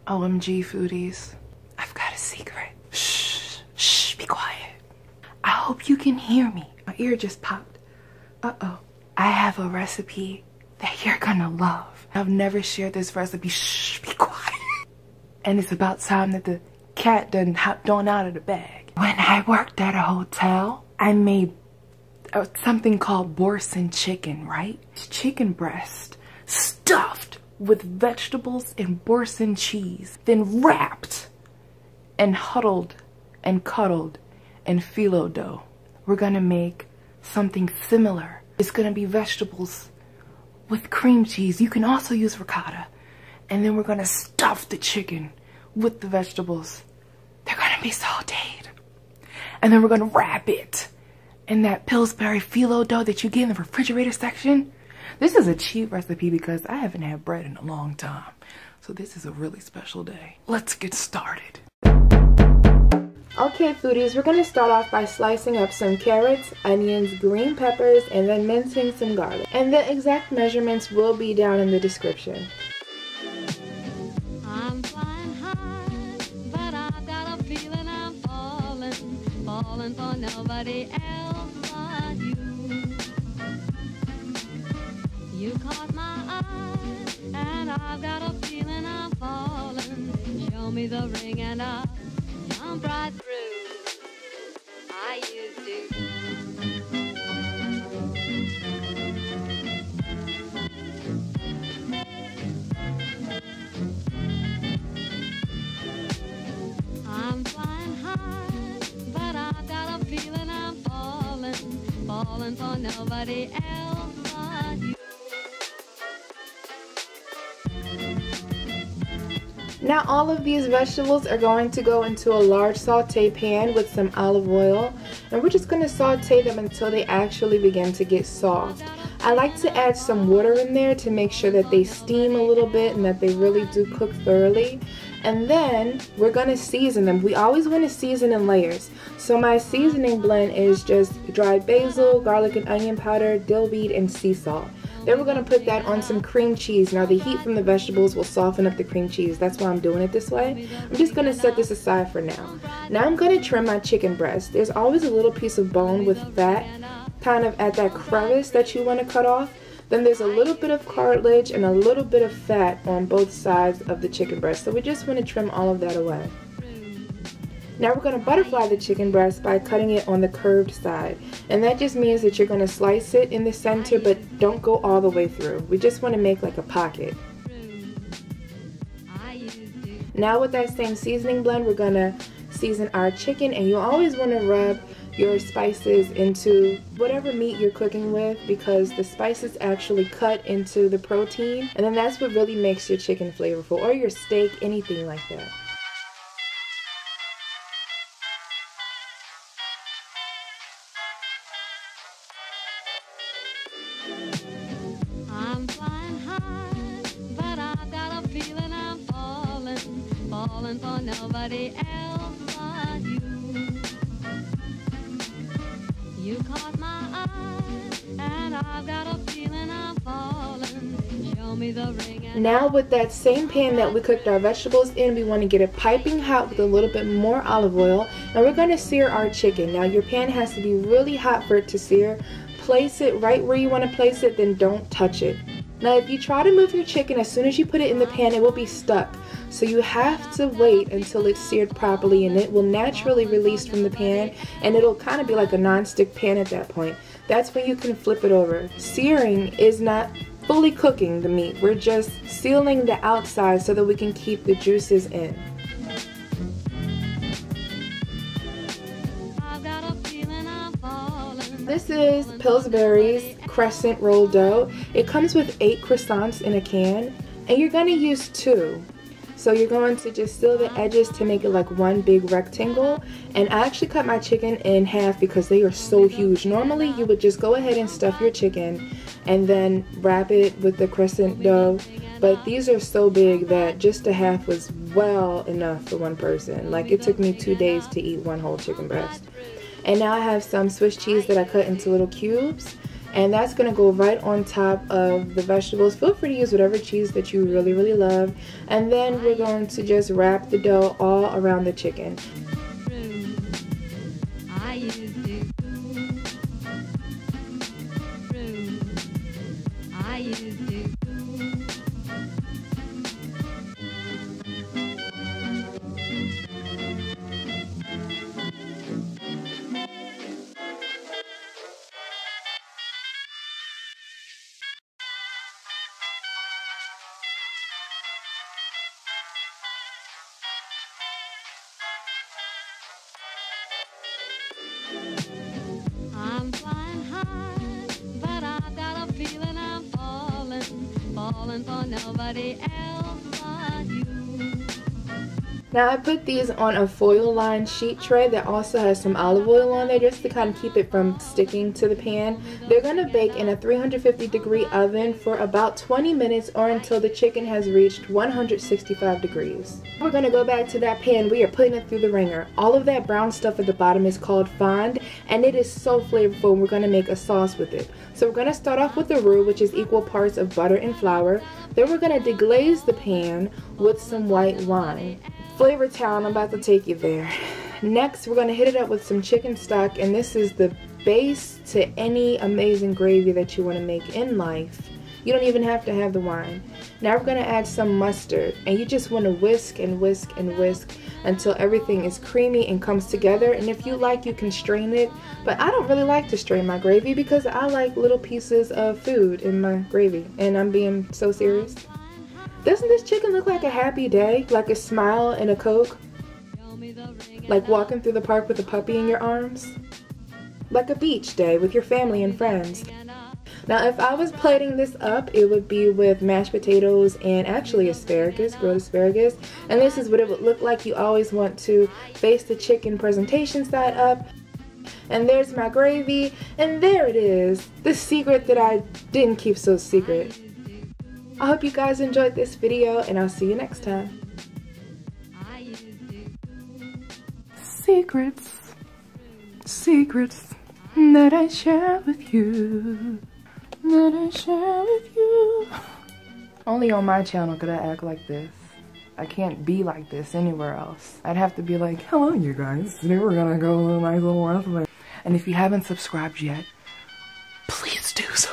OMG foodies, I've got a secret. Shh, shh, be quiet. I hope you can hear me. My ear just popped. Uh-oh. I have a recipe that you're gonna love. I've never shared this recipe. Shh, be quiet. And it's about time that the cat done hopped on out of the bag. When I worked at a hotel, I made something called boursin chicken, right? Chicken breast stuffed with vegetables and boursin cheese, then wrapped and huddled and cuddled in phyllo dough. We're gonna make something similar. It's gonna be vegetables with cream cheese. You can also use ricotta. And then we're gonna stuff the chicken with the vegetables. They're gonna be sauteed. And then we're gonna wrap it in that Pillsbury phyllo dough that you get in the refrigerator section. This is a cheap recipe because I haven't had bread in a long time. So this is a really special day. Let's get started. Okay, foodies, we're going to start off by slicing up some carrots, onions, green peppers, and then mincing some garlic. And the exact measurements will be down in the description. I'm flying high, but I've got a feeling I'm falling for nobody else but you. You caught my eye, and I've got a feeling I'm falling. Show me the ring and I'll jump right through. I used to. I'm flying high, but I've got a feeling I'm falling for nobody else but you. Now all of these vegetables are going to go into a large saute pan with some olive oil, and we're just going to saute them until they actually begin to get soft. I like to add some water in there to make sure that they steam a little bit and that they really do cook thoroughly. And then we're going to season them. We always want to season in layers. So my seasoning blend is just dried basil, garlic and onion powder, dill weed, and sea salt. Then we're going to put that on some cream cheese. Now the heat from the vegetables will soften up the cream cheese. That's why I'm doing it this way. I'm just going to set this aside for now. Now I'm going to trim my chicken breast. There's always a little piece of bone with fat kind of at that crevice that you want to cut off. Then there's a little bit of cartilage and a little bit of fat on both sides of the chicken breast. So we just want to trim all of that away. Now we're going to butterfly the chicken breast by cutting it on the curved side. And that just means that you're going to slice it in the center, but don't go all the way through. We just want to make like a pocket. Now with that same seasoning blend, we're going to season our chicken. And you always want to rub your spices into whatever meat you're cooking with, because the spices actually cut into the protein. And then that's what really makes your chicken flavorful, or your steak, anything like that. I'm flying high, but I've got a feeling I'm falling for nobody else but you. You caught my eye, and I've got a feeling I'm falling. Show me the ring. Now with that same pan that we cooked our vegetables in, we want to get it piping hot with a little bit more olive oil, and we're going to sear our chicken. Now your pan has to be really hot for it to sear. Place it right where you want to place it, then don't touch it. Now if you try to move your chicken, as soon as you put it in the pan, it will be stuck. So you have to wait until it's seared properly, and it will naturally release from the pan, and it'll kind of be like a non-stick pan at that point. That's when you can flip it over. Searing is not fully cooking the meat. We're just sealing the outside so that we can keep the juices in. This is Pillsbury's Crescent roll dough. It comes with 8 croissants in a can, and you're going to use 2. So you're going to just seal the edges to make it like one big rectangle. And I actually cut my chicken in half because they are so huge. Normally you would just go ahead and stuff your chicken and then wrap it with the crescent dough. But these are so big that just a half was well enough for one person. Like it took me 2 days to eat one whole chicken breast. And now I have some Swiss cheese that I cut into little cubes. and that's gonna go right on top of the vegetables. Feel free to use whatever cheese that you really love, and then we're going to just wrap the dough all around the chicken. I'm flying high, but I've got a feeling I'm falling for nobody else but you. Now I put these on a foil lined sheet tray that also has some olive oil on there just to kind of keep it from sticking to the pan. They're going to bake in a 350-degree oven for about 20 minutes or until the chicken has reached 165 degrees. We're going to go back to that pan. We are putting it through the ringer. All of that brown stuff at the bottom is called fond, and it is so flavorful, and we're going to make a sauce with it. So we're going to start off with the roux, which is equal parts of butter and flour. Then we're going to deglaze the pan with some white wine. Flavor Town, I'm about to take you there. Next, we're going to hit it up with some chicken stock, and this is the base to any amazing gravy that you want to make in life. You don't even have to have the wine. Now we're going to add some mustard, and you just want to whisk and whisk and whisk until everything is creamy and comes together. And if you like, you can strain it, but I don't really like to strain my gravy because I like little pieces of food in my gravy, and I'm being so serious. Doesn't this chicken look like a happy day? Like a smile and a Coke? Like walking through the park with a puppy in your arms? Like a beach day with your family and friends. Now if I was plating this up, it would be with mashed potatoes and actually asparagus, grilled asparagus. And this is what it would look like. You always want to face the chicken presentation side up. And there's my gravy, and there it is, the secret that I didn't keep so secret. I hope you guys enjoyed this video, and I'll see you next time. Secrets, secrets that I share with you, that I share with you. Only on my channel could I act like this. I can't be like this anywhere else. I'd have to be like, hello you guys, today we're gonna go to a nice little restaurant. And if you haven't subscribed yet, please do so.